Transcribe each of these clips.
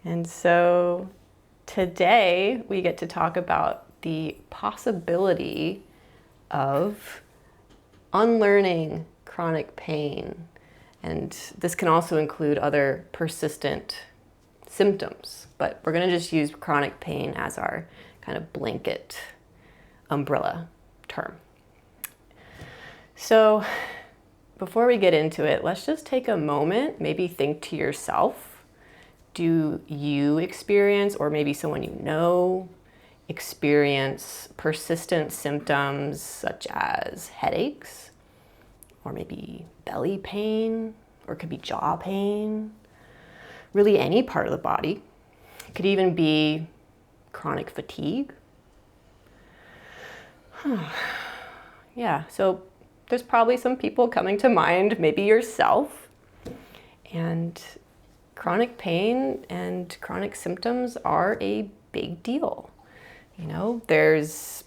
And so today we get to talk about the possibility of unlearning chronic pain. And this can also include other persistent symptoms, but we're going to just use chronic pain as our kind of blanket umbrella term. So before we get into it, let's just take a moment, maybe think to yourself, do you experience, or maybe someone you know, experience persistent symptoms such as headaches, or maybe belly pain, or it could be jaw pain, really any part of the body. It could even be chronic fatigue. Yeah, so there's probably some people coming to mind, maybe yourself. And chronic pain and chronic symptoms are a big deal. You know, there's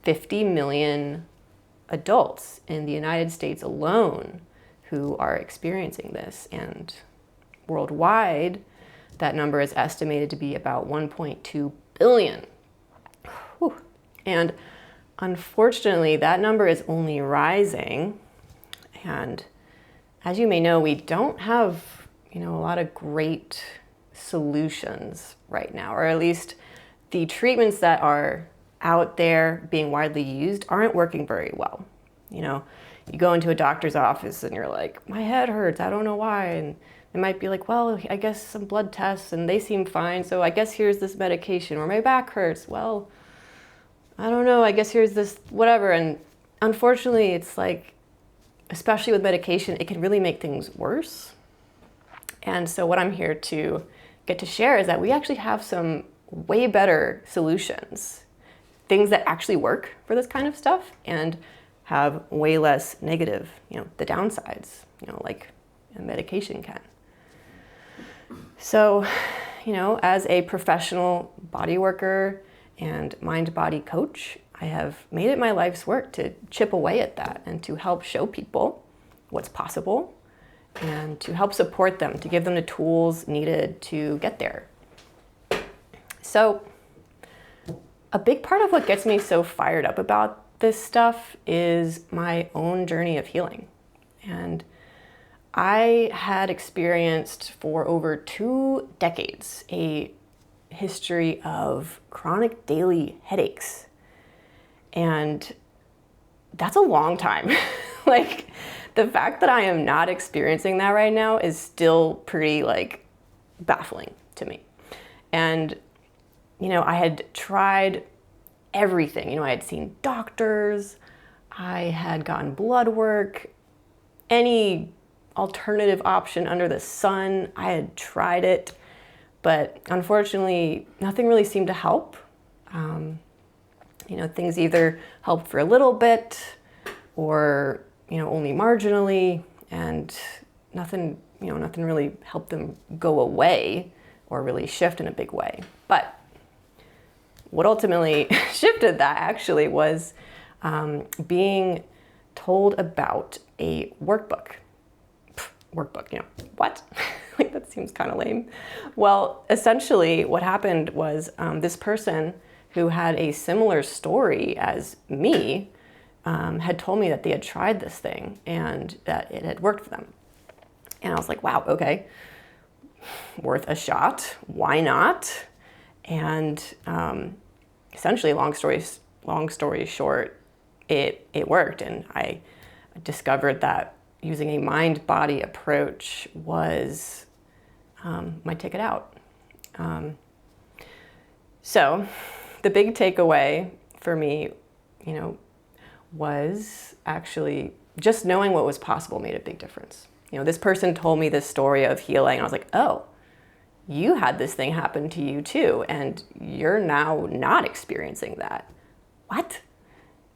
50 million adults in the United States alone who are experiencing this, and worldwide, that number is estimated to be about 1.2 billion. Whew. And unfortunately, that number is only rising. And as you may know, we don't have, a lot of great solutions right now, or at least the treatments that are out there being widely used aren't working very well. You go into a doctor's office and you're like, my head hurts, I don't know why. And it might be like, well, I guess some blood tests and they seem fine, so I guess here's this medication. Or my back hurts, well, I don't know, I guess here's this whatever. And unfortunately, it's like, especially with medication, it can really make things worse. And so what I'm here to get to share is that we actually have some way better solutions, things that actually work for this kind of stuff and have way less negative, the downsides, like a medication can. So, as a professional body worker and mind-body coach, I have made it my life's work to chip away at that and to help show people what's possible and to help support them, to give them the tools needed to get there. So a big part of what gets me so fired up about this stuff is my own journey of healing. And I had experienced for over 2 decades a history of chronic daily headaches. And that's a long time. Like, the fact that I am not experiencing that right now is still pretty baffling to me. And, I had tried everything. I had seen doctors, I had gotten blood work, any alternative option under the sun, I had tried it, but unfortunately, nothing really seemed to help. Things either helped for a little bit or, only marginally, and nothing really helped them go away or really shift in a big way. But what ultimately shifted that actually was being told about a workbook. Workbook, what? That seems kind of lame. Well, essentially what happened was this person who had a similar story as me had told me that they had tried this thing and that it had worked for them. And I was like, wow, okay, worth a shot. Why not? And essentially, long story short, it worked. And I discovered that using a mind-body approach was my ticket out. So the big takeaway for me, was actually just knowing what was possible made a big difference. This person told me this story of healing. And I was like, oh, you had this thing happen to you too, and you're now not experiencing that. What?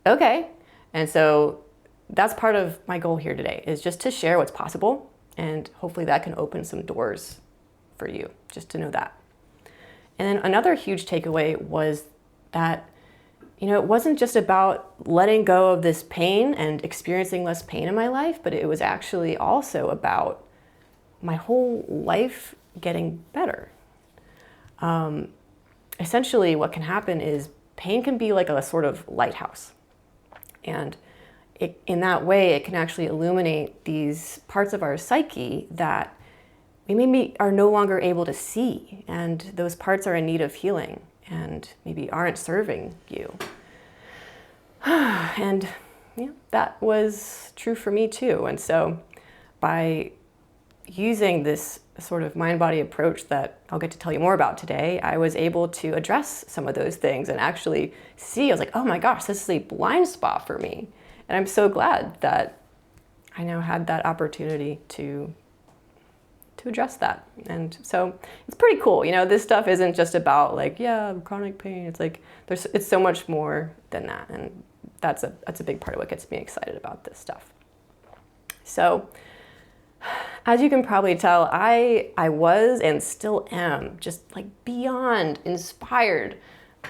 Okay. And so that's part of my goal here today, is just to share what's possible, and hopefully that can open some doors for you, just to know that. And then another huge takeaway was that, it wasn't just about letting go of this pain and experiencing less pain in my life, but it was actually also about my whole life getting better. essentially what can happen is pain can be like a sort of lighthouse. And in that way, it can actually illuminate these parts of our psyche that we maybe are no longer able to see. And those parts are in need of healing and maybe aren't serving you. And that was true for me too. And so by using this sort of mind-body approach that I'll get to tell you more about today, I was able to address some of those things and actually see, I was like, oh my gosh, this is a blind spot for me. And I'm so glad that I now had that opportunity to address that. And so it's pretty cool. This stuff isn't just about like, chronic pain. It's like, it's so much more than that. And that's a big part of what gets me excited about this stuff. So as you can probably tell, I was and still am just like beyond inspired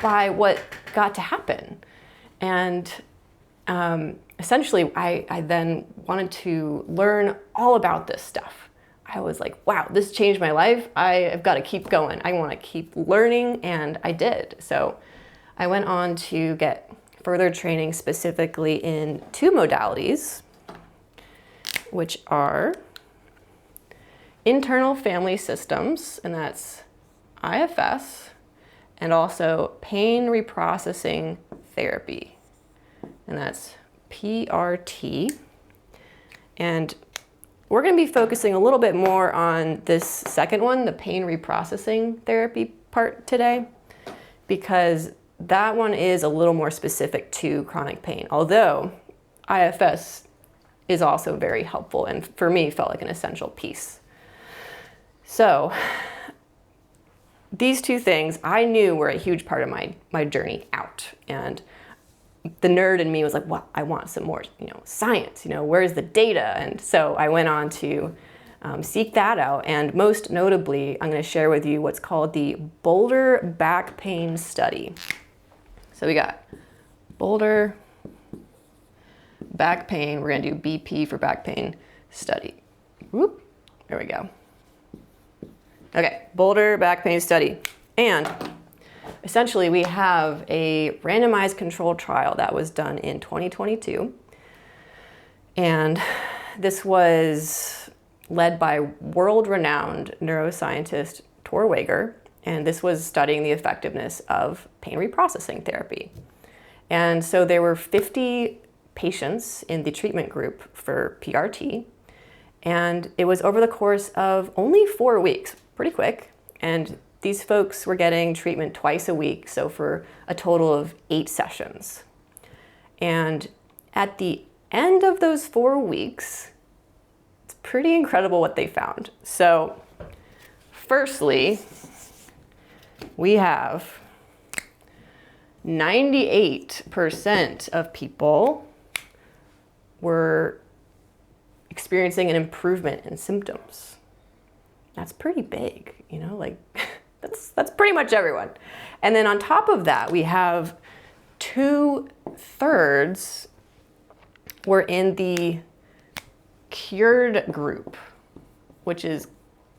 by what got to happen. And essentially, I then wanted to learn all about this stuff. I was like, wow, this changed my life. I've got to keep going. I want to keep learning, and I did. So I went on to get further training specifically in two modalities, which are internal family systems, and that's IFS, and also pain reprocessing therapy, and that's PRT. And we're going to be focusing a little bit more on this second one, the pain reprocessing therapy part today, because that one is a little more specific to chronic pain, although IFS is also very helpful and for me felt like an essential piece. So these two things I knew were a huge part of my journey out. And the nerd in me was like, well, I want some more, science, where's the data? And so I went on to seek that out. And most notably, I'm going to share with you what's called the Boulder Back Pain Study. So we got Boulder Back Pain. We're going to do BP for back pain study. Whoop, there we go. Okay, Boulder Back Pain Study. And essentially, we have a randomized controlled trial that was done in 2022. And this was led by world-renowned neuroscientist Tor Wager. And this was studying the effectiveness of pain reprocessing therapy. And so there were 50 patients in the treatment group for PRT. And it was over the course of only 4 weeks, pretty quick. And these folks were getting treatment twice a week, so for a total of 8 sessions. And at the end of those 4 weeks, it's pretty incredible what they found. So firstly, we have 98% of people were experiencing an improvement in symptoms. That's pretty big, that's pretty much everyone. And then on top of that, we have 2/3 were in the cured group, which is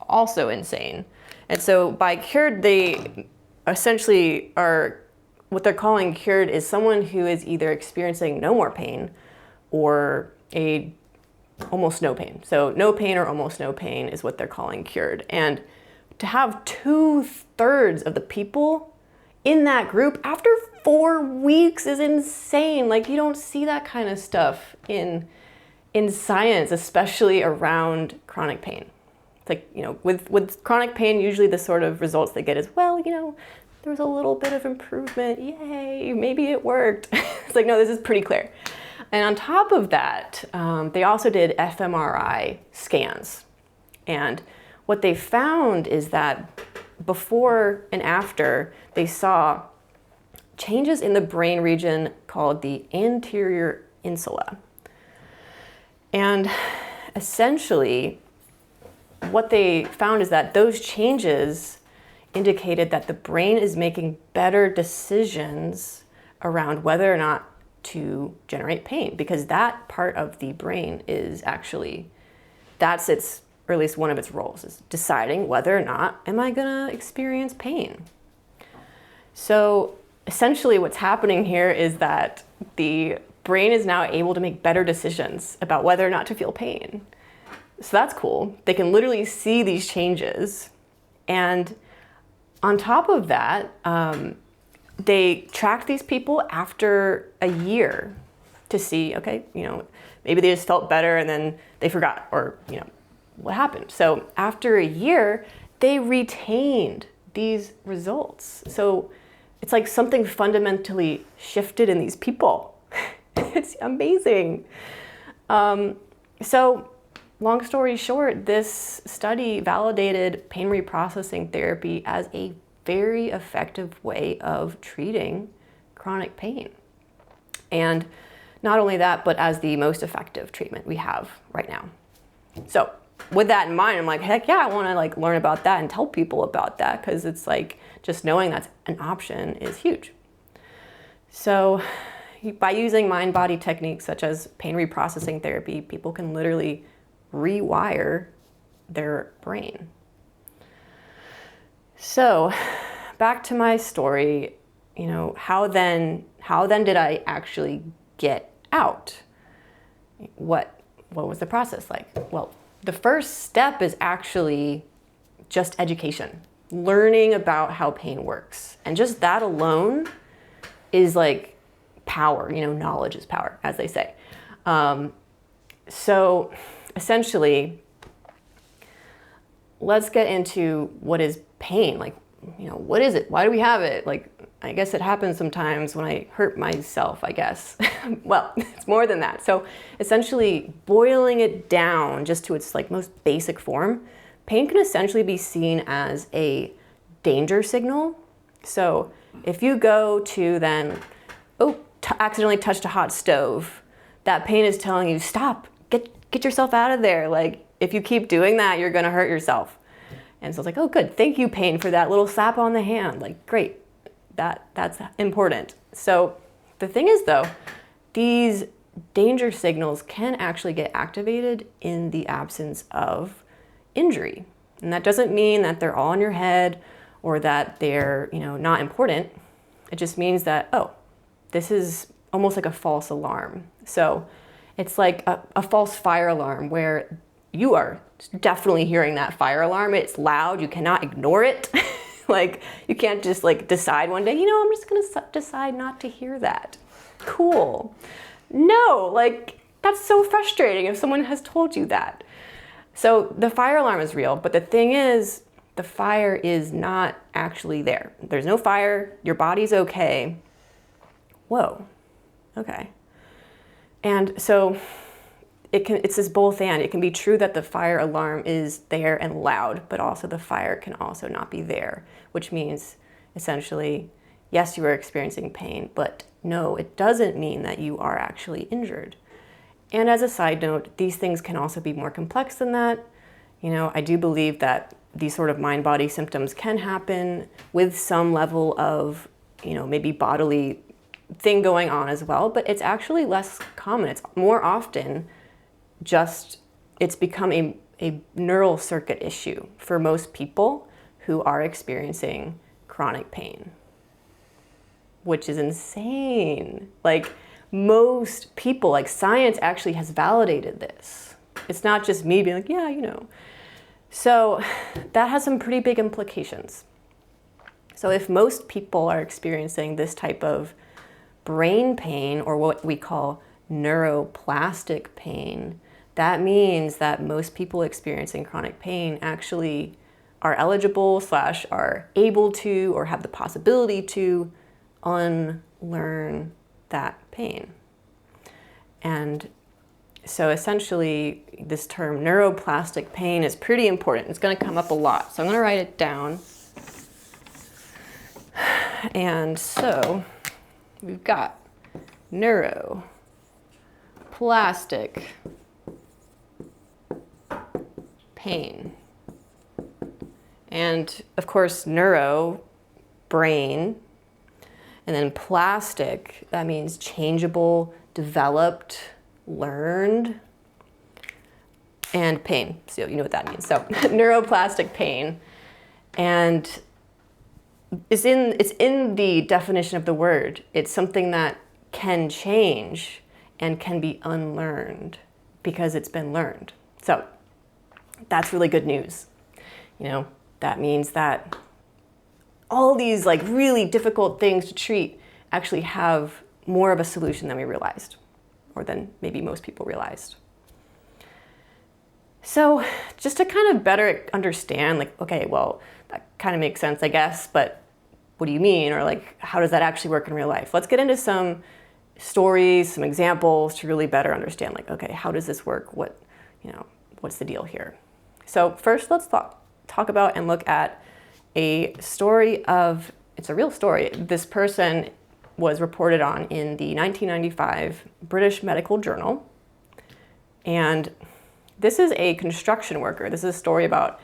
also insane. And so by cured, they essentially are, what they're calling cured is someone who is either experiencing no more pain or almost no pain. So no pain or almost no pain is what they're calling cured. And to have 2/3 of the people in that group after 4 weeks is insane. Like, you don't see that kind of stuff in science, especially around chronic pain. It's like, with chronic pain, usually the sort of results they get is, well, there was a little bit of improvement. Yay, maybe it worked. It's like, no, this is pretty clear. And on top of that, they also did fMRI scans. And what they found is that before and after, they saw changes in the brain region called the anterior insula. And essentially, what they found is that those changes indicated that the brain is making better decisions around whether or not to generate pain, because that part of the brain is actually, that's its or at least one of its roles, is deciding whether or not am I gonna experience pain. So essentially what's happening here is that the brain is now able to make better decisions about whether or not to feel pain. So that's cool. They can literally see these changes. And on top of that, they tracked these people after a year to see, okay, maybe they just felt better and then they forgot, or, what happened. So after a year, they retained these results. So it's like something fundamentally shifted in these people. It's amazing. So long story short, this study validated pain reprocessing therapy as a very effective way of treating chronic pain. And not only that, but as the most effective treatment we have right now. So with that in mind, I'm like, heck yeah, I want to learn about that and tell people about that, because it's just knowing that's an option is huge. So by using mind-body techniques such as pain reprocessing therapy, people can literally rewire their brain. So back to my story, how then did I actually get out? What was the process like? Well, the first step is actually just education, learning about how pain works. And just that alone is power, knowledge is power, as they say. So essentially, let's get into what is pain. What is it? Why do we have it? I guess it happens sometimes when I hurt myself, I guess. Well, it's more than that. So essentially, boiling it down just to its most basic form, pain can essentially be seen as a danger signal. So if you go to then, accidentally touched a hot stove, that pain is telling you, stop, get yourself out of there. If you keep doing that, you're gonna hurt yourself. And so it's oh, good, thank you, pain, for that little slap on the hand. Great, that's important. So the thing is though, these danger signals can actually get activated in the absence of injury. And that doesn't mean that they're all in your head or that they're, not important. It just means that, this is almost like a false alarm. So it's like a false fire alarm where you are definitely hearing that fire alarm. It's loud, you cannot ignore it. You can't just decide one day, I'm just gonna decide not to hear that. Cool. No, that's so frustrating if someone has told you that. So the fire alarm is real, but the thing is, the fire is not actually there. There's no fire, your body's okay. Whoa, okay. And so it's this both and. It can be true that the fire alarm is there and loud, but also the fire can also not be there, which means essentially, yes, you are experiencing pain, but no, it doesn't mean that you are actually injured. And as a side note, these things can also be more complex than that. I do believe that these sort of mind-body symptoms can happen with some level of, maybe bodily thing going on as well, but it's actually less common. It's more often it's become a neural circuit issue for most people who are experiencing chronic pain, which is insane. Most people, science actually has validated this. It's not just me being yeah, So that has some pretty big implications. So if most people are experiencing this type of brain pain, or what we call neuroplastic pain, that means that most people experiencing chronic pain actually are eligible / are able to or have the possibility to unlearn that pain. And so essentially, this term neuroplastic pain is pretty important. It's going to come up a lot. So I'm going to write it down. And so we've got neuroplastic pain. And of course, neuro, brain, and then plastic, that means changeable, developed, learned. and pain. So you know what that means. So neuroplastic pain. And it's in the definition of the word. It's something that can change and can be unlearned because it's been learned. So that's really good news. That means that all these like really difficult things to treat actually have more of a solution than we realized, or than maybe most people realized. So just to kind of better understand, like, okay, well, that kind of makes sense, I guess, but what do you mean? Or like, how does that actually work in real life? Let's get into some stories, some examples to really better understand, like, okay, how does this work? What's the deal here? So first, let's talk about and look at a story it's a real story. This person was reported on in the 1995 British Medical Journal. And this is a construction worker. This is a story about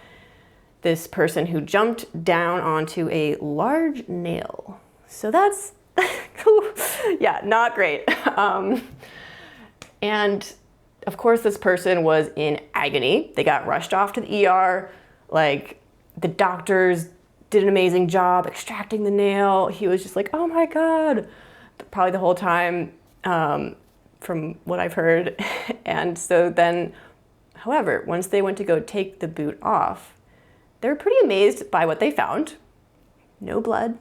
this person who jumped down onto a large nail. So that's, yeah, not great. And of course, this person was in agony. They got rushed off to the ER. Like, the doctors did an amazing job extracting the nail. He was just like, oh my God, probably the whole time, from what I've heard. And so then, however, once they went to go take the boot off, they were pretty amazed by what they found. No blood,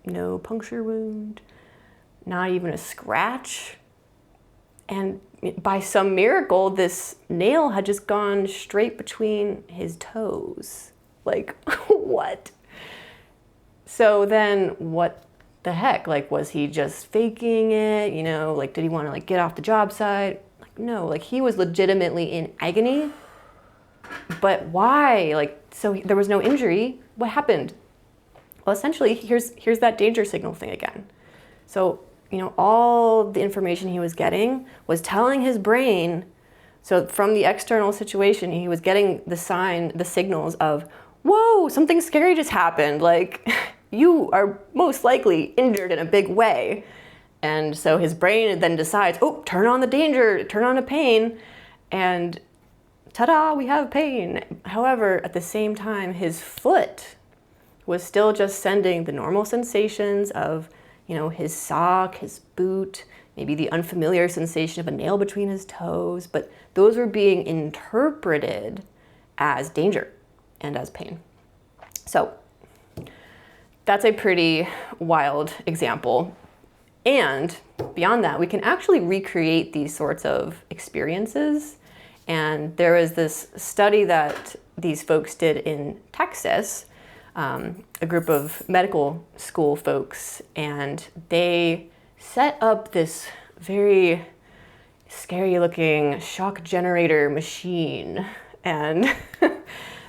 no puncture wound, not even a scratch. And by some miracle, this nail had just gone straight between his toes. Like, what? So then what the heck? Like, was he just faking it? Like, did he want to like get off the job site? Like, no, like he was legitimately in agony. But why? Like, so there was no injury. What happened? Well, essentially, here's that danger signal thing again. So, all the information he was getting was telling his brain, so from the external situation, he was getting the signals of, whoa, something scary just happened. Like, you are most likely injured in a big way. And so his brain then decides, oh, turn on the danger, turn on the pain, and ta-da, we have pain. However, at the same time, his foot was still just sending the normal sensations of, his sock, his boot, maybe the unfamiliar sensation of a nail between his toes, but those were being interpreted as danger and as pain. So that's a pretty wild example. And beyond that, we can actually recreate these sorts of experiences. And there was this study that these folks did in Texas, a group of medical school folks, and they set up this very scary looking shock generator machine. And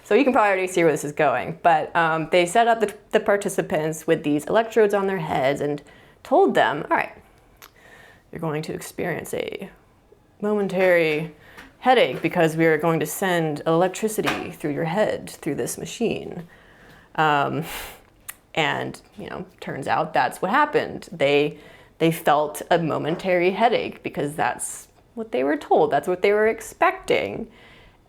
so you can probably already see where this is going, but they set up the participants with these electrodes on their heads and told them, all right, you're going to experience a momentary headache because we are going to send electricity through your head through this machine. And, turns out that's what happened. They felt a momentary headache because that's what they were told. That's what they were expecting.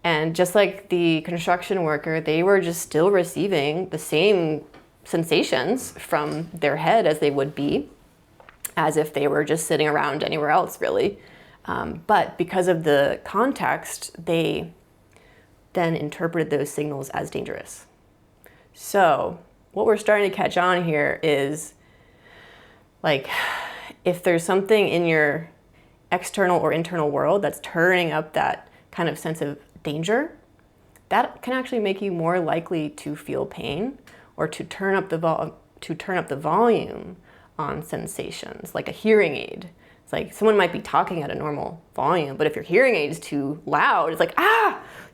And just like the construction worker, they were just still receiving the same sensations from their head as they would be, as if they were just sitting around anywhere else, really. But because of the context, they then interpreted those signals as dangerous. So what we're starting to catch on here is, like, if there's something in your external or internal world that's turning up that kind of sense of danger, that can actually make you more likely to feel pain or to turn up the volume on sensations, like a hearing aid. It's like someone might be talking at a normal volume, but if your hearing aid is too loud, it's like,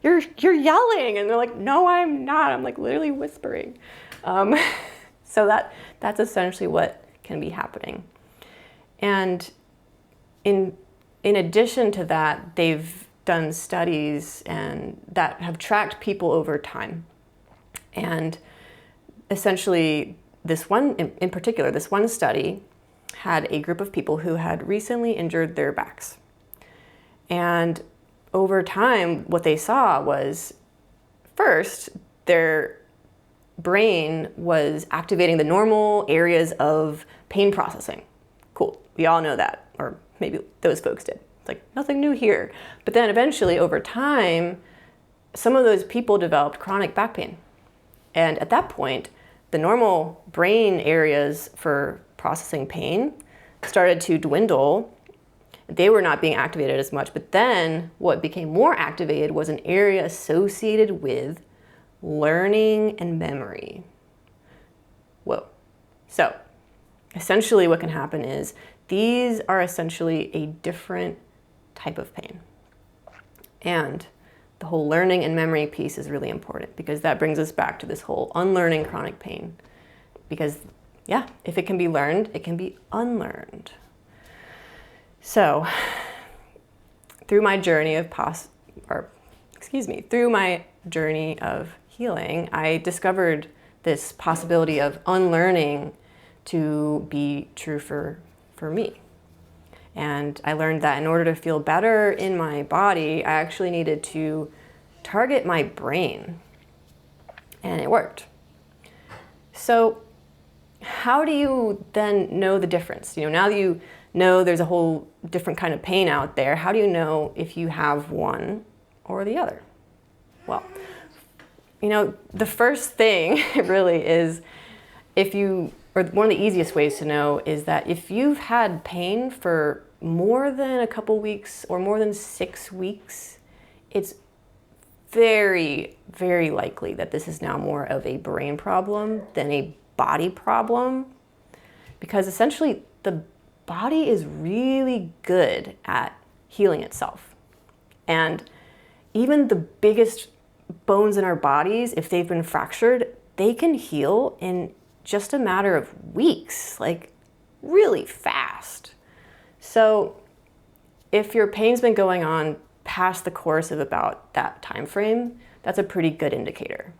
you're yelling, and they're like, no, I'm not. I'm like literally whispering. So that's essentially what can be happening. And in addition to that, they've done studies and that have tracked people over time. And essentially, this one study had a group of people who had recently injured their backs. And over time, what they saw was, first, their brain was activating the normal areas of pain processing. Cool, we all know that, or maybe those folks did. It's like nothing new here. But then eventually, over time, some of those people developed chronic back pain. And at that point, the normal brain areas for processing pain started to dwindle. They were not being activated as much. But then what became more activated was an area associated with learning and memory. Whoa. So essentially what can happen is these are essentially a different type of pain. And the whole learning and memory piece is really important because that brings us back to this whole unlearning chronic pain. Because, yeah, if it can be learned, it can be unlearned. So, through my journey of healing, I discovered this possibility of unlearning to be true for me. And I learned that in order to feel better in my body, I actually needed to target my brain. And it worked. So how do you then know the difference? Now that you know there's a whole different kind of pain out there, how do you know if you have one or the other? Well, the first thing really is one of the easiest ways to know is that if you've had pain for more than a couple weeks or more than 6 weeks, it's very, very likely that this is now more of a brain problem than a body problem, because essentially the body is really good at healing itself. And even the biggest bones in our bodies, if they've been fractured, they can heal in just a matter of weeks, like really fast. So if your pain's been going on past the course of about that time frame, that's a pretty good indicator.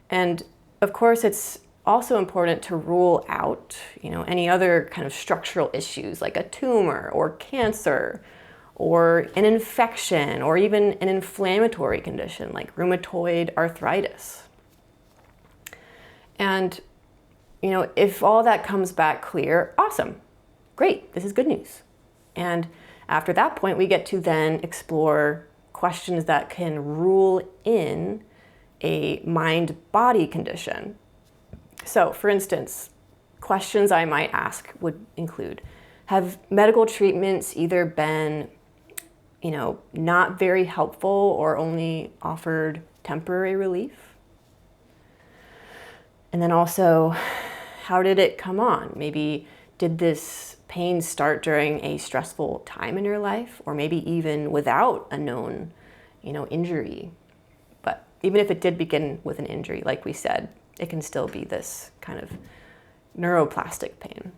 And of course, it's also important to rule out, any other kind of structural issues like a tumor or cancer or an infection or even an inflammatory condition like rheumatoid arthritis. And, if all that comes back clear, awesome, great, this is good news. And after that point, we get to then explore questions that can rule in a mind-body condition. So, for instance, questions I might ask would include, have medical treatments either been, not very helpful or only offered temporary relief? And then also, how did it come on? Maybe did this pain start during a stressful time in your life, or maybe even without a known, injury? But even if it did begin with an injury, like we said, it can still be this kind of neuroplastic pain.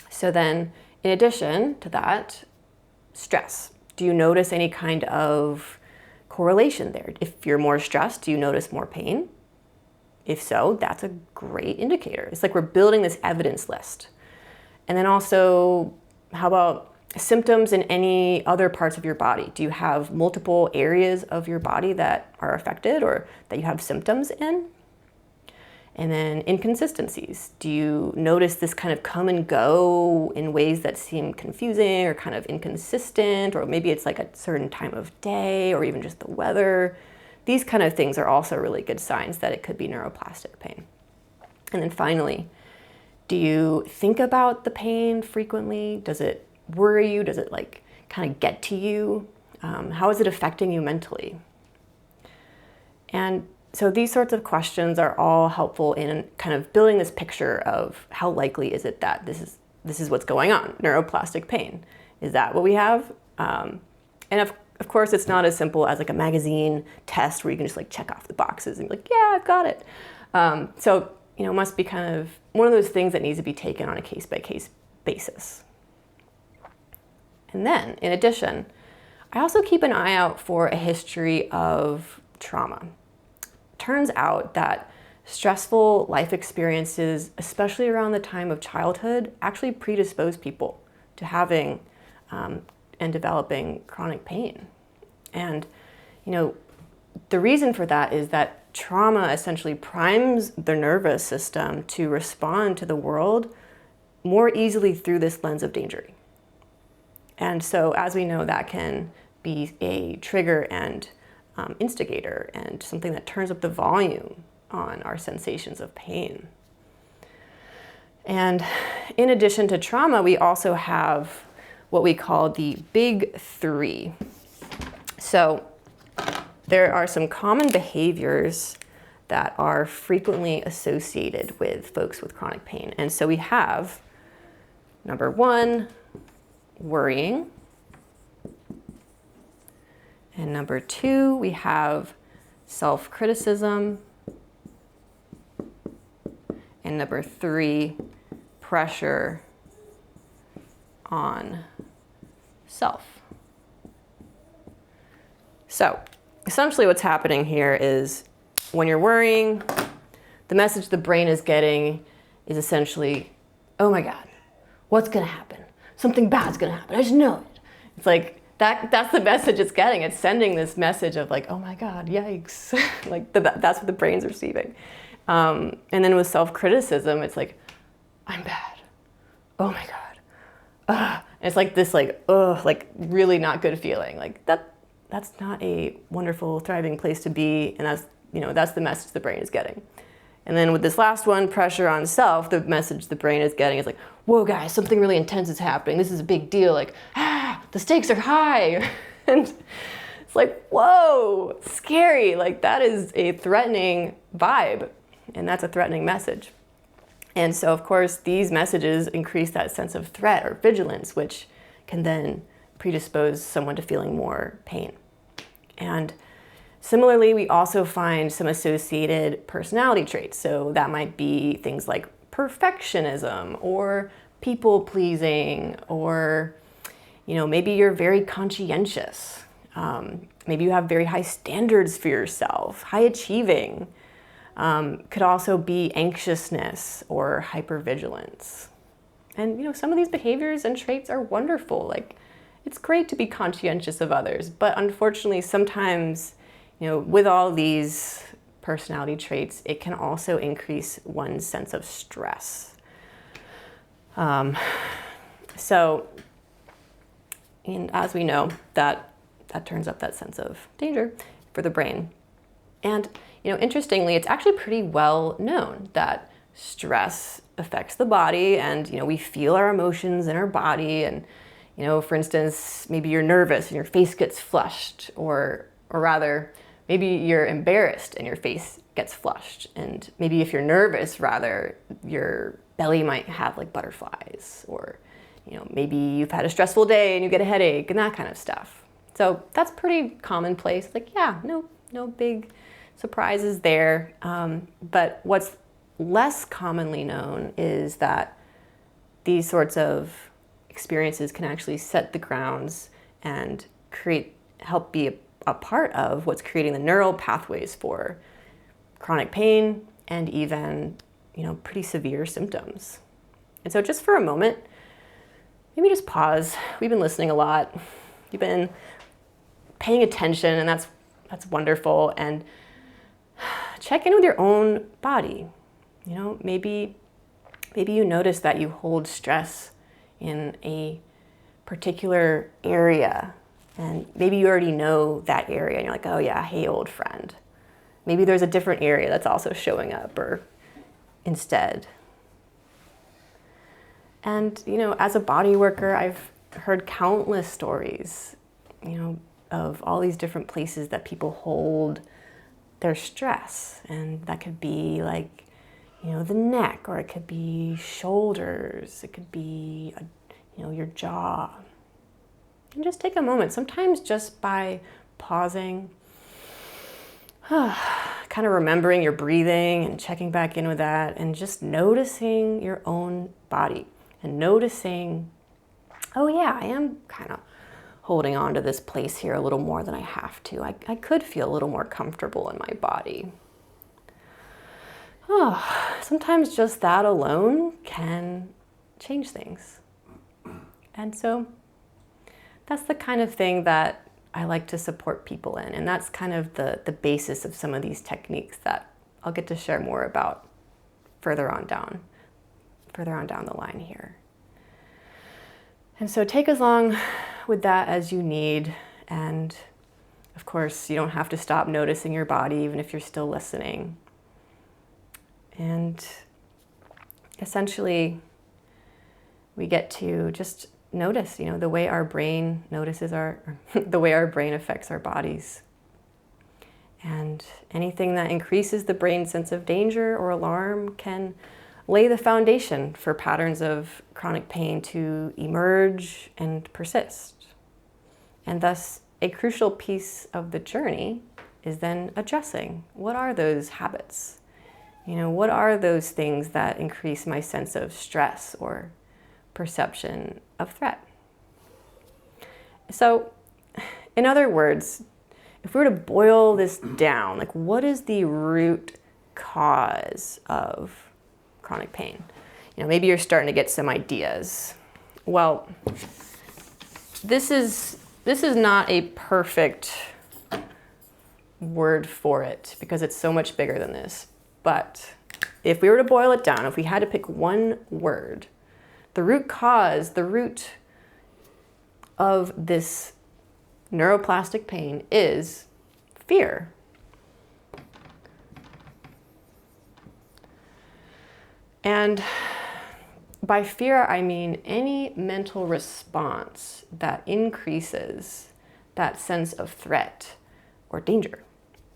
So then, in addition to that, stress. Do you notice any kind of correlation there? If you're more stressed, do you notice more pain? If so, that's a great indicator. It's like we're building this evidence list. And then also, how about symptoms in any other parts of your body? Do you have multiple areas of your body that are affected or that you have symptoms in? And then inconsistencies. Do you notice this kind of come and go in ways that seem confusing or kind of inconsistent, or maybe it's like a certain time of day or even just the weather? These kind of things are also really good signs that it could be neuroplastic pain. And then finally, do you think about the pain frequently? Does it worry you? Does it kind of get to you? How is it affecting you mentally? And so these sorts of questions are all helpful in kind of building this picture of how likely is it that this is what's going on, neuroplastic pain. Is that what we have? And of course, it's not as simple as like a magazine test where you can just check off the boxes and be like, yeah, I've got it. So, it must be kind of one of those things that needs to be taken on a case-by-case basis. And then, in addition, I also keep an eye out for a history of trauma. Turns out that stressful life experiences, especially around the time of childhood, actually predispose people to having and developing chronic pain. And, the reason for that is that trauma essentially primes the nervous system to respond to the world more easily through this lens of danger. And so, as we know, that can be a trigger and instigator and something that turns up the volume on our sensations of pain. And in addition to trauma, we also have what we call the big three. So there are some common behaviors that are frequently associated with folks with chronic pain. And so we have, number one, worrying. And number two, we have self-criticism. And number three, pressure on self. So essentially what's happening here is when you're worrying, the message the brain is getting is essentially, oh my God, what's gonna happen? Something bad's gonna happen, I just know it. It's like, that's the message it's getting. It's sending this message of like, oh my God, yikes. Like that's what the brain's receiving. And then with self-criticism, it's like, I'm bad. Oh my God. And it's like this like really not good feeling. Like that's not a wonderful, thriving place to be. And that's the message the brain is getting. And then with this last one, pressure on self, the message the brain is getting is like, whoa guys, something really intense is happening. This is a big deal. Like, the stakes are high. And it's like, whoa, scary. Like that is a threatening vibe. And that's a threatening message. And so, of course, these messages increase that sense of threat or vigilance, which can then predispose someone to feeling more pain. And similarly, we also find some associated personality traits. So that might be things like perfectionism or people-pleasing, or maybe you're very conscientious. Maybe you have very high standards for yourself, high achieving. Could also be anxiousness or hypervigilance. And some of these behaviors and traits are wonderful. Like, it's great to be conscientious of others, but unfortunately sometimes, with all these personality traits, it can also increase one's sense of stress. And as we know, that turns up that sense of danger for the brain. And interestingly, it's actually pretty well known that stress affects the body, and we feel our emotions in our body. And for instance, maybe you're nervous and your face gets flushed, or rather, maybe you're embarrassed and your face gets flushed. And maybe if you're nervous, rather, your belly might have like butterflies, or maybe you've had a stressful day and you get a headache and that kind of stuff. So that's pretty commonplace. Like, yeah, no big surprises there. But what's less commonly known is that these sorts of experiences can actually set the grounds and help be a part of what's creating the neural pathways for chronic pain and even, pretty severe symptoms. And so just for a moment, maybe just pause. We've been listening a lot. You've been paying attention, and that's wonderful. And check in with your own body. Maybe you notice that you hold stress in a particular area, and maybe you already know that area and you're like, oh yeah, hey old friend. Maybe there's a different area that's also showing up or instead. And as a body worker, I've heard countless stories, of all these different places that people hold their stress. And that could be like, the neck, or it could be shoulders, it could be, your jaw. And just take a moment, sometimes just by pausing, kind of remembering your breathing and checking back in with that, and just noticing your own body and noticing, oh yeah, I am kind of holding on to this place here a little more than I have to. I could feel a little more comfortable in my body. Sometimes just that alone can change things. And so that's the kind of thing that I like to support people in. And that's kind of the basis of some of these techniques that I'll get to share more about further on down the line here. And so take as long with that as you need. And of course, you don't have to stop noticing your body, even if you're still listening. And essentially, we get to just notice, the way our brain notices the way our brain affects our bodies. And anything that increases the brain's sense of danger or alarm can lay the foundation for patterns of chronic pain to emerge and persist. And thus, a crucial piece of the journey is then addressing what are those habits? What are those things that increase my sense of stress or perception of threat? So, in other words, if we were to boil this down, what is the root cause of chronic pain? Maybe you're starting to get some ideas. Well, this is not a perfect word for it because it's so much bigger than this. But if we were to boil it down, if we had to pick one word, the root of this neuroplastic pain is fear. And by fear, I mean any mental response that increases that sense of threat or danger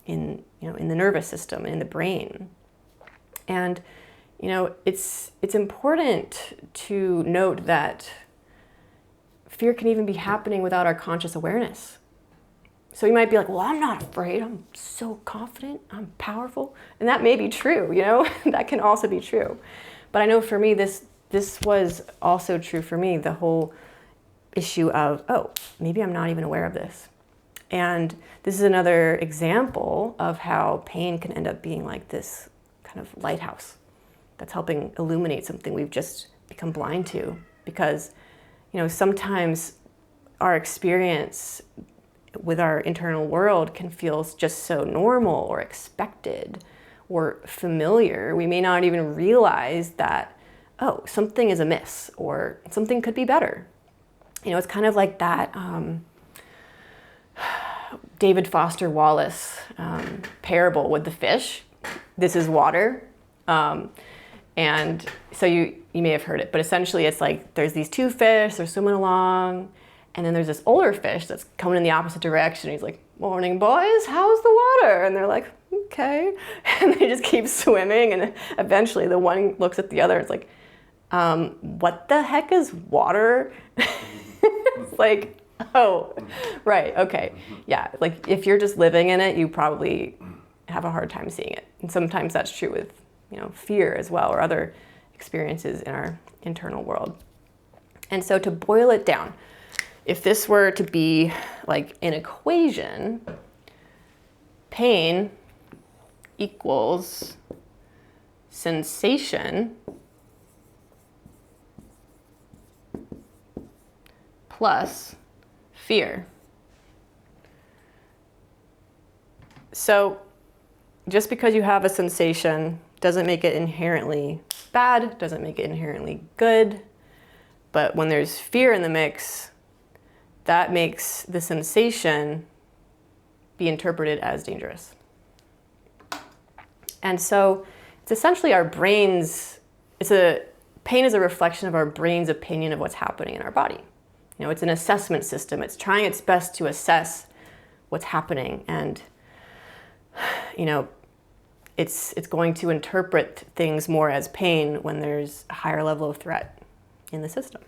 in the nervous system, in the brain. And, it's important to note that fear can even be happening without our conscious awareness. So you might be like, well, I'm not afraid. I'm so confident. I'm powerful. And that may be true, that can also be true. But I know for me, this was also true for me, the whole issue of, oh, maybe I'm not even aware of this. And this is another example of how pain can end up being like this kind of lighthouse that's helping illuminate something we've just become blind to. Because, sometimes our experience with our internal world can feel just so normal or expected or familiar. We may not even realize that, oh, something is amiss or something could be better. It's kind of like that David Foster Wallace parable with the fish. This is water. And so you may have heard it, but essentially it's like there's these two fish, they're swimming along, and then there's this older fish that's coming in the opposite direction. He's like, morning, boys, how's the water? And they're like, okay. And they just keep swimming, and eventually the one looks at the other, it's like, what the heck is water? It's like, oh, right, okay. Yeah, like if you're just living in it, you probably have a hard time seeing it. And sometimes that's true with, fear as well, or other experiences in our internal world. And so to boil it down, if this were to be like an equation, pain equals sensation plus fear. So just because you have a sensation doesn't make it inherently bad, doesn't make it inherently good. But when there's fear in the mix, that makes the sensation be interpreted as dangerous. And so it's essentially our brain's, pain is a reflection of our brain's opinion of what's happening in our body. It's an assessment system. It's trying its best to assess what's happening, and it's going to interpret things more as pain when there's a higher level of threat in the system.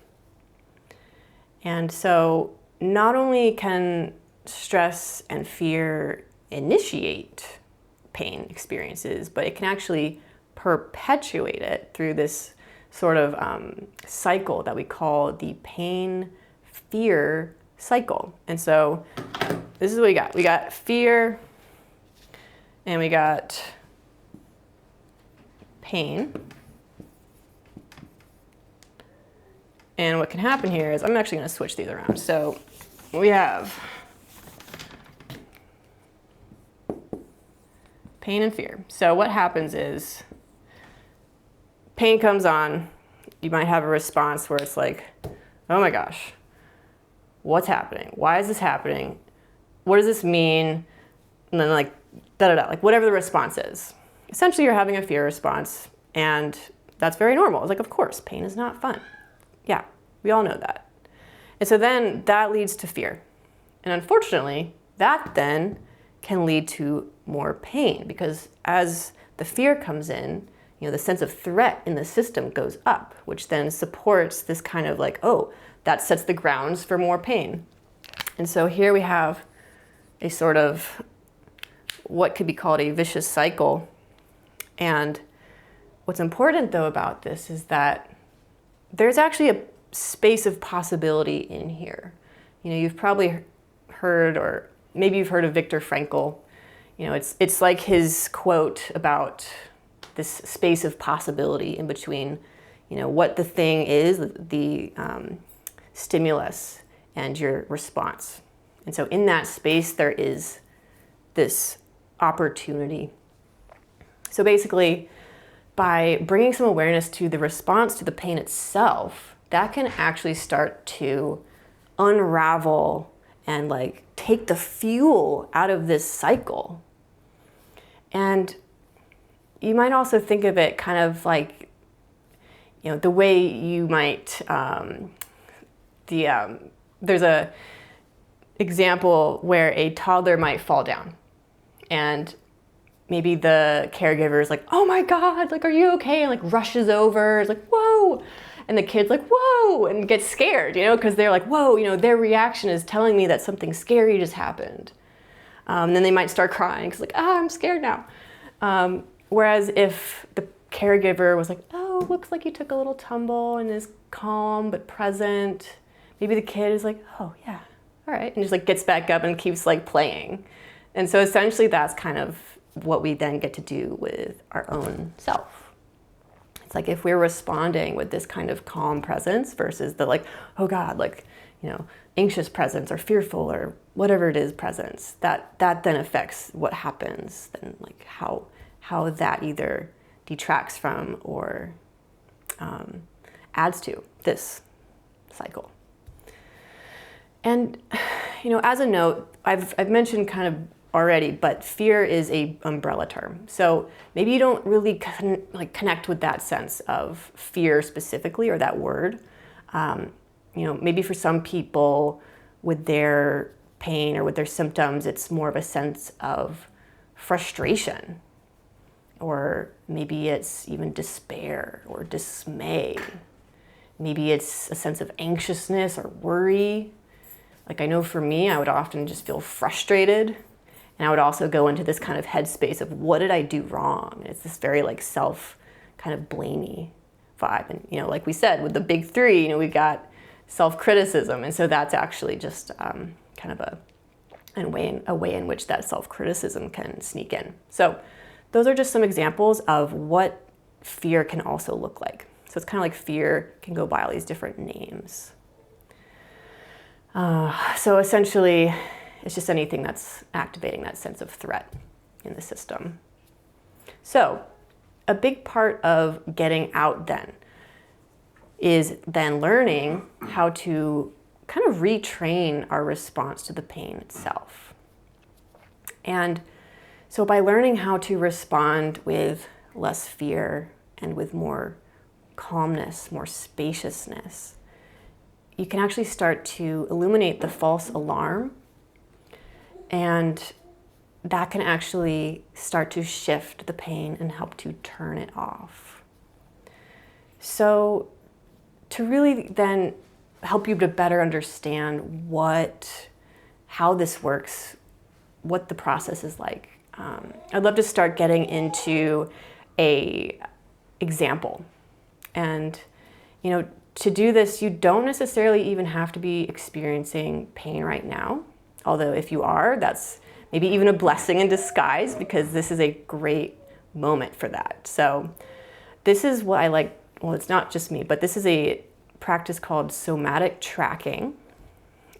And so not only can stress and fear initiate pain experiences, but it can actually perpetuate it through this sort of cycle that we call the pain-fear cycle. And so this is what we got. We got fear, and we got pain. And what can happen here is, I'm actually going to switch these around. So we have pain and fear. So what happens is pain comes on, you might have a response where it's like, oh my gosh, what's happening? Why is this happening? What does this mean? And then like, da-da-da, like whatever the response is. Essentially you're having a fear response, and that's very normal. It's like, of course, pain is not fun. Yeah, we all know that. And so then that leads to fear. And unfortunately, that then can lead to more pain, because as the fear comes in, the sense of threat in the system goes up, which then supports this kind of like, oh, that sets the grounds for more pain. And so here we have a sort of what could be called a vicious cycle. And what's important though about this is that there's actually a space of possibility in here. You've probably heard, or maybe you've heard of Viktor Frankl. It's like his quote about this space of possibility in between, what the thing is, the stimulus, and your response. And so in that space, there is this opportunity. So basically, by bringing some awareness to the response to the pain itself, that can actually start to unravel and like take the fuel out of this cycle. And you might also think of it kind of like, the way you might, there's a example where a toddler might fall down, and maybe the caregiver is like, oh my God, like, are you okay? And like rushes over, it's like, whoa. And the kid's like, whoa, and gets scared, because they're like, whoa, their reaction is telling me that something scary just happened. And then they might start crying because like, I'm scared now. Whereas if the caregiver was like, oh, looks like you took a little tumble, and is calm but present, maybe the kid is like, oh yeah, all right, and just like gets back up and keeps like playing. And so essentially that's kind of what we then get to do with our own self. It's like if we're responding with this kind of calm presence versus the like, oh God, like, anxious presence or fearful or whatever it is presence, that then affects what happens, then like how that either detracts from or adds to this cycle. And, as a note, I've mentioned kind of already, but fear is a umbrella term. So maybe you don't really connect with that sense of fear specifically, or that word. Maybe for some people with their pain or with their symptoms, it's more of a sense of frustration, or maybe it's even despair or dismay. Maybe it's a sense of anxiousness or worry. Like I know for me, I would often just feel frustrated, and I would also go into this kind of headspace of what did I do wrong? And it's this very like self kind of blamey vibe. And like we said, with the big three, we got self-criticism, and so that's actually just kind of a way in which that self-criticism can sneak in. So those are just some examples of what fear can also look like. So it's kind of like fear can go by all these different names. So essentially, it's just anything that's activating that sense of threat in the system. So a big part of getting out then is then learning how to kind of retrain our response to the pain itself. And so by learning how to respond with less fear and with more calmness, more spaciousness, you can actually start to illuminate the false alarm, and that can actually start to shift the pain and help to turn it off. So to really then help you to better understand how this works, what the process is like, I'd love to start getting into a example. And, to do this, you don't necessarily even have to be experiencing pain right now. Although if you are, that's maybe even a blessing in disguise, because this is a great moment for that. So this is what I like. Well, it's not just me, but this is a practice called somatic tracking.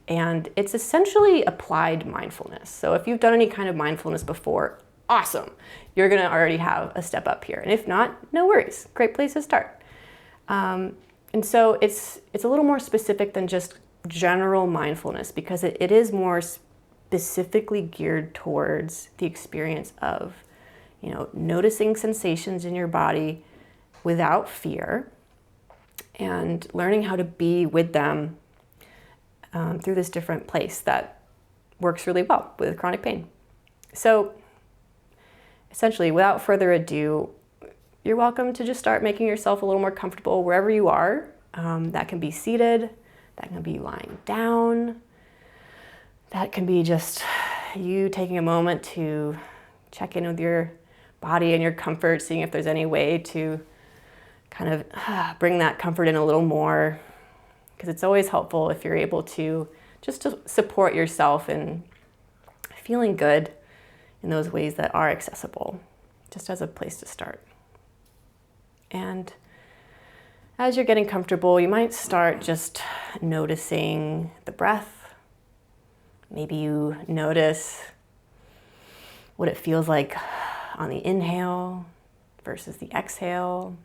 And it's essentially applied mindfulness. So if you've done any kind of mindfulness before, awesome. You're gonna already have a step up here. And if not, no worries, great place to start. And so it's a little more specific than just general mindfulness, because it is more specifically geared towards the experience of, noticing sensations in your body without fear and learning how to be with them through this different place that works really well with chronic pain. So essentially, without further ado, you're welcome to just start making yourself a little more comfortable wherever you are. That can be seated, that can be lying down, that can be just you taking a moment to check in with your body and your comfort, seeing if there's any way to kind of bring that comfort in a little more, because it's always helpful if you're able to just to support yourself in feeling good in those ways that are accessible, just as a place to start. And as you're getting comfortable, you might start just noticing the breath. Maybe you notice what it feels like on the inhale versus the exhale.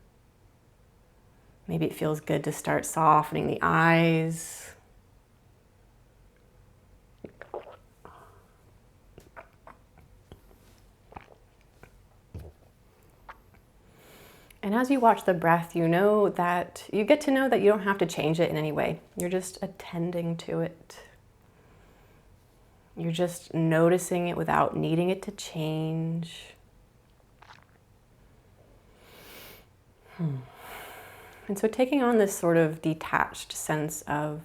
Maybe it feels good to start softening the eyes. And as you watch the breath, you get to know that you don't have to change it in any way. You're just attending to it. You're just noticing it without needing it to change. And so taking on this sort of detached sense of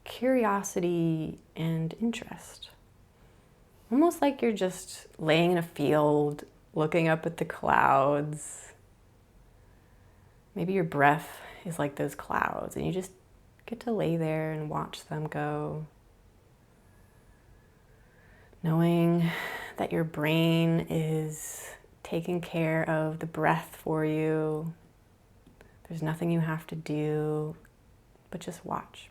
curiosity and interest. Almost like you're just laying in a field, looking up at the clouds. Maybe your breath is like those clouds and you just get to lay there and watch them go. Knowing that your brain is taking care of the breath for you. There's nothing you have to do, but just watch.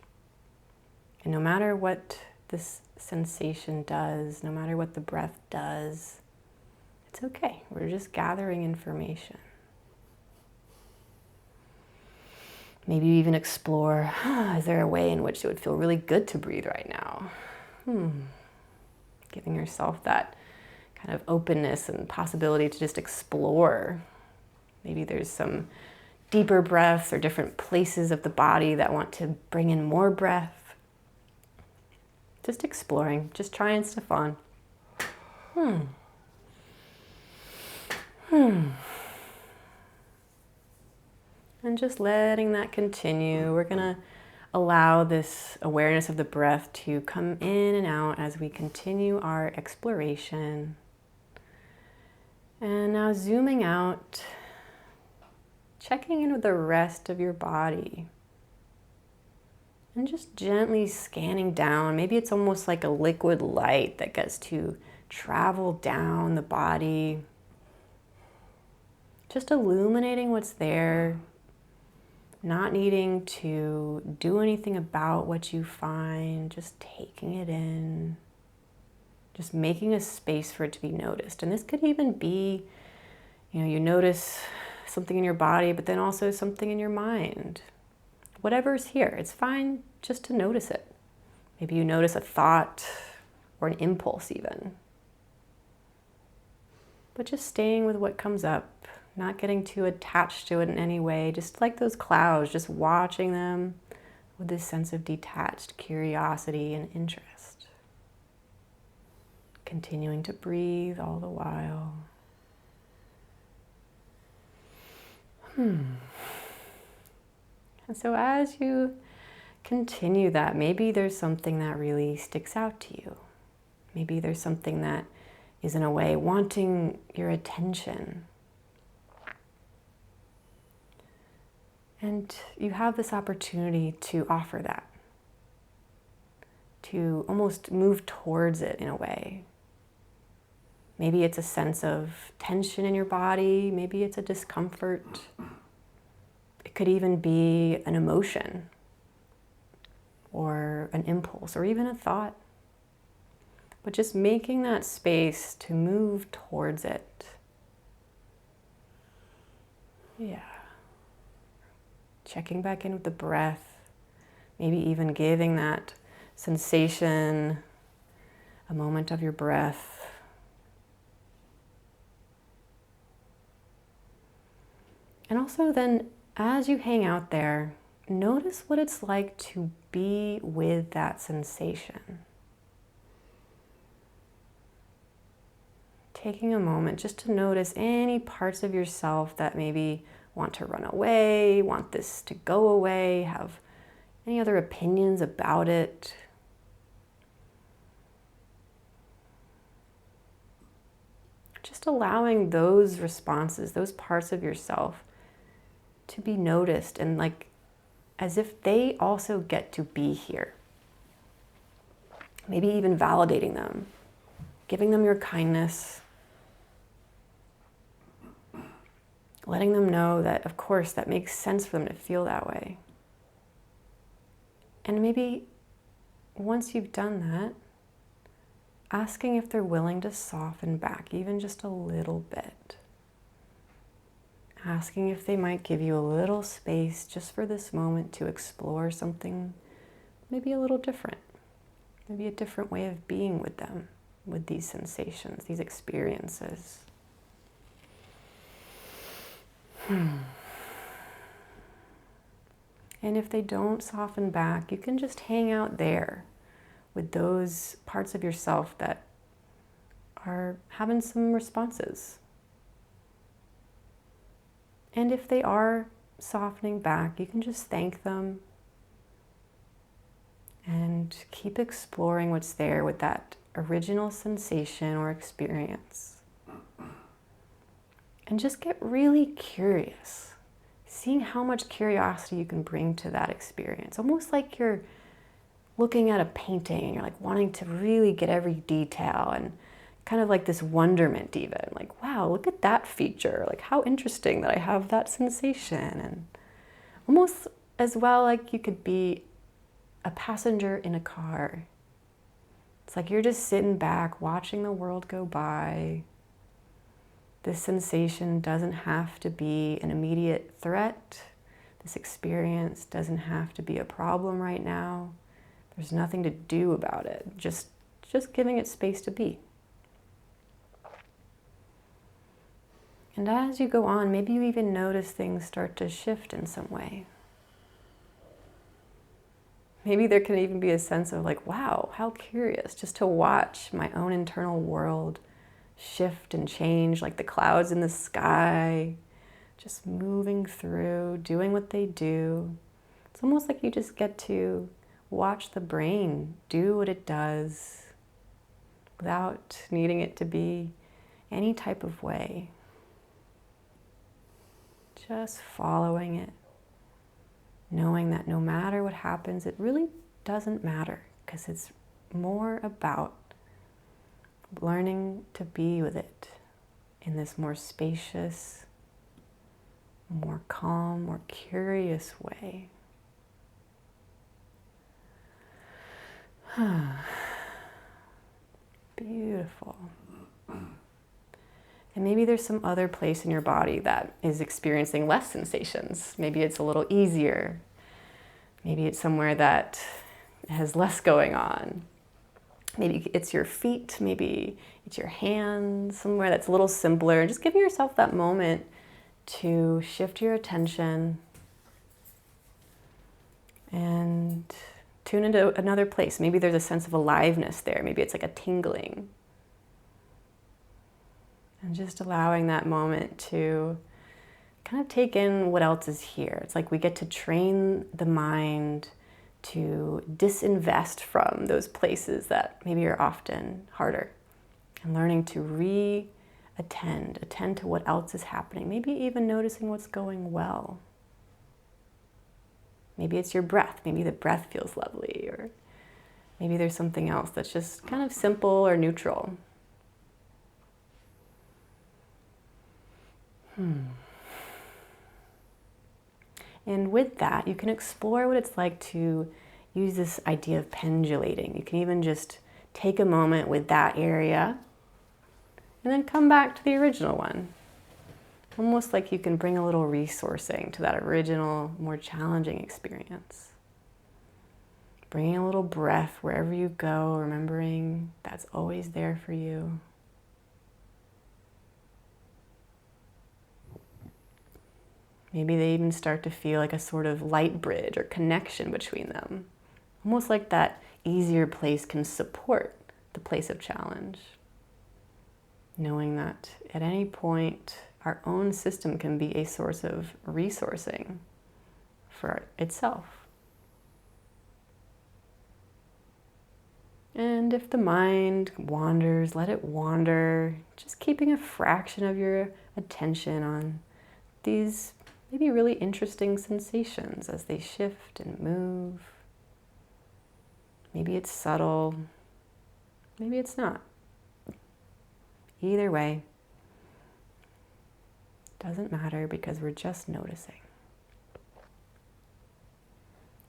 And no matter what this sensation does, no matter what the breath does, it's okay. We're just gathering information. Maybe you even explore, is there a way in which it would feel really good to breathe right now? Giving yourself that kind of openness and possibility to just explore. Maybe there's some deeper breaths or different places of the body that want to bring in more breath. Just exploring, just trying stuff on. And just letting that continue. We're gonna allow this awareness of the breath to come in and out as we continue our exploration. And now zooming out, checking in with the rest of your body. And just gently scanning down. Maybe it's almost like a liquid light that gets to travel down the body. Just illuminating what's there. Not needing to do anything about what you find, just taking it in, just making a space for it to be noticed. And this could even be, you notice something in your body, but then also something in your mind. Whatever's here, it's fine just to notice it. Maybe you notice a thought or an impulse even. But just staying with what comes up. Not getting too attached to it in any way, just like those clouds, just watching them with this sense of detached curiosity and interest. Continuing to breathe all the while. And so as you continue that, maybe there's something that really sticks out to you. Maybe there's something that is in a way wanting your attention. And you have this opportunity to offer that, to almost move towards it in a way. Maybe it's a sense of tension in your body, maybe it's a discomfort. It could even be an emotion or an impulse or even a thought. but just making that space to move towards it. Yeah. Checking back in with the breath, maybe even giving that sensation a moment of your breath. And also then, as you hang out there, notice what it's like to be with that sensation. Taking a moment just to notice any parts of yourself that maybe want to run away, want this to go away, have any other opinions about it. Just allowing those responses, those parts of yourself to be noticed, and like as if they also get to be here. Maybe even validating them, giving them your kindness, letting them know that, of course, that makes sense for them to feel that way. And maybe once you've done that, asking if they're willing to soften back, even just a little bit. Asking if they might give you a little space just for this moment to explore something maybe a little different. Maybe a different way of being with them, with these sensations, these experiences. And if they don't soften back, you can just hang out there with those parts of yourself that are having some responses. And if they are softening back, you can just thank them and keep exploring what's there with that original sensation or experience. And just get really curious, seeing how much curiosity you can bring to that experience. Almost like you're looking at a painting and you're like wanting to really get every detail, and kind of like this wonderment even, like, wow, look at that feature. Like, how interesting that I have that sensation. And almost as well, like you could be a passenger in a car. It's like you're just sitting back, watching the world go by. This sensation doesn't have to be an immediate threat. This experience doesn't have to be a problem right now. There's nothing to do about it. Just giving it space to be. And as you go on, maybe you even notice things start to shift in some way. Maybe there can even be a sense of like, wow, how curious, just to watch my own internal world shift and change, like the clouds in the sky, just moving through, doing what they do. It's almost like you just get to watch the brain do what it does without needing it to be any type of way. Just following it, knowing that no matter what happens, it really doesn't matter, because it's more about learning to be with it in this more spacious, more calm, more curious way. Beautiful. And maybe there's some other place in your body that is experiencing less sensations. Maybe it's a little easier. Maybe it's somewhere that has less going on. Maybe it's your feet, maybe it's your hands, somewhere that's a little simpler. Just giving yourself that moment to shift your attention and tune into another place. Maybe there's a sense of aliveness there. Maybe it's like a tingling. And just allowing that moment to kind of take in what else is here. It's like we get to train the mind to disinvest from those places that maybe are often harder, and learning to attend to what else is happening. Maybe even noticing what's going well. Maybe it's your breath. Maybe the breath feels lovely, or maybe there's something else that's just kind of simple or neutral. And with that, you can explore what it's like to use this idea of pendulating. You can even just take a moment with that area and then come back to the original one. Almost like you can bring a little resourcing to that original, more challenging experience. Bringing a little breath wherever you go, remembering that's always there for you. Maybe they even start to feel like a sort of light bridge or connection between them. Almost like that easier place can support the place of challenge. Knowing that at any point, our own system can be a source of resourcing for itself. And if the mind wanders, let it wander, just keeping a fraction of your attention on these maybe really interesting sensations as they shift and move. Maybe it's subtle, maybe it's not. Either way, doesn't matter because we're just noticing.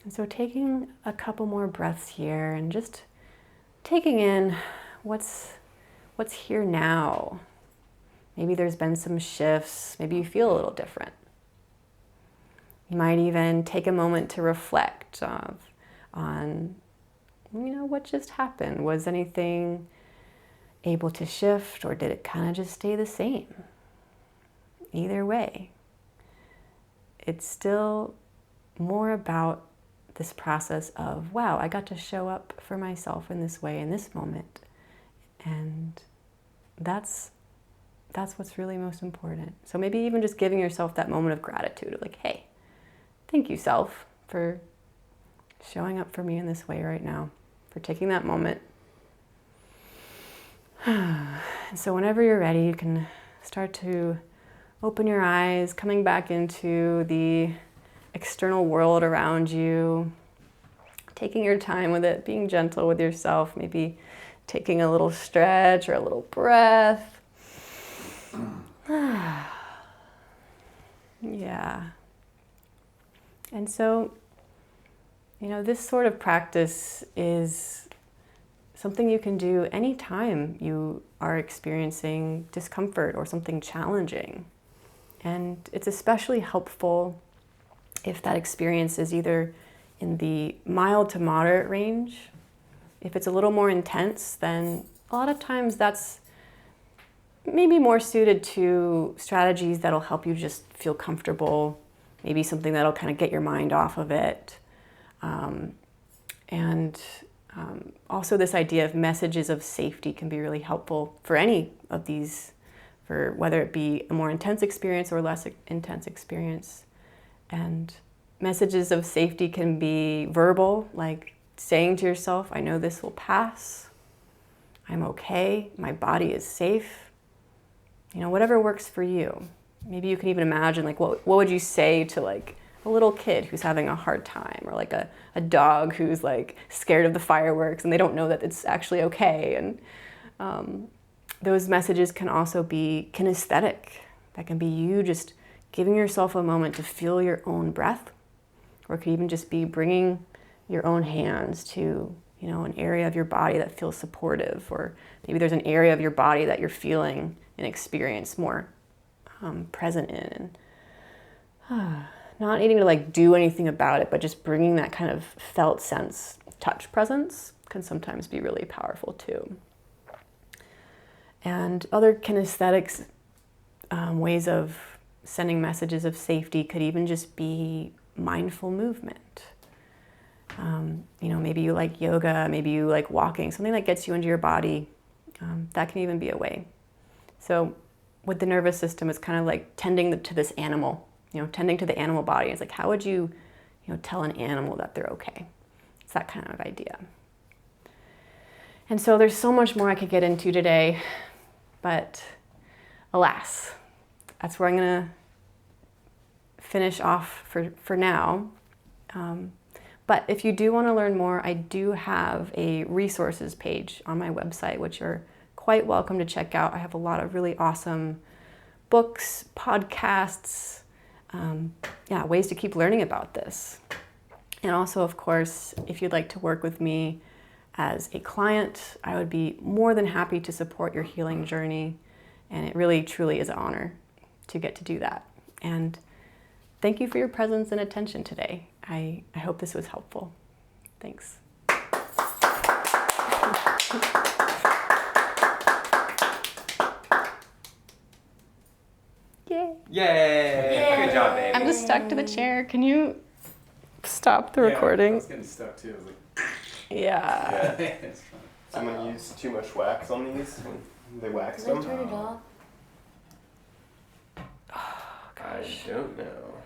And so taking a couple more breaths here and just taking in what's here now. Maybe there's been some shifts, maybe you feel a little different. You might even take a moment to reflect on what just happened. Was anything able to shift, or did it kind of just stay the same? Either way, it's still more about this process of, wow, I got to show up for myself in this way in this moment. And that's what's really most important. So maybe even just giving yourself that moment of gratitude of like, hey, thank you, self, for showing up for me in this way right now, for taking that moment. And so whenever you're ready, you can start to open your eyes, coming back into the external world around you, taking your time with it, being gentle with yourself, maybe taking a little stretch or a little breath. Yeah. And so, this sort of practice is something you can do anytime you are experiencing discomfort or something challenging. And it's especially helpful if that experience is either in the mild to moderate range. If it's a little more intense, then a lot of times that's maybe more suited to strategies that'll help you just feel comfortable, maybe something that'll kind of get your mind off of it. Also this idea of messages of safety can be really helpful for any of these, for whether it be a more intense experience or less intense experience. And messages of safety can be verbal, like saying to yourself, I know this will pass. I'm okay. My body is safe. Whatever works for you. Maybe you can even imagine, like, what would you say to like a little kid who's having a hard time, or like a dog who's like scared of the fireworks and they don't know that it's actually okay. And those messages can also be kinesthetic. That can be you just giving yourself a moment to feel your own breath, or it could even just be bringing your own hands to, an area of your body that feels supportive, or maybe there's an area of your body that you're feeling and experience more present in. And not needing to like do anything about it, but just bringing that kind of felt sense, touch presence can sometimes be really powerful too. And other kinesthetics, ways of sending messages of safety could even just be mindful movement. Maybe you like yoga, maybe you like walking, something that gets you into your body. That can even be a way. So with the nervous system, it's kind of like tending to this animal, tending to the animal body. It's like, how would you, tell an animal that they're okay? It's that kind of idea. And so there's so much more I could get into today, but alas, that's where I'm going to finish off for now. But if you do want to learn more, I do have a resources page on my website, which you're quite welcome to check out. I have a lot of really awesome books, podcasts, ways to keep learning about this. And also, of course, if you'd like to work with me as a client, I would be more than happy to support your healing journey. And it really, truly is an honor to get to do that. And thank you for your presence and attention today. I hope this was helpful. Thanks. Yay. Yay! Good job, baby. I'm just stuck to the chair. Can you stop the recording? I was getting stuck too. I was like, Yeah. it's fun. Someone used too much wax on these when they waxed them? Did I turn it off? I don't know.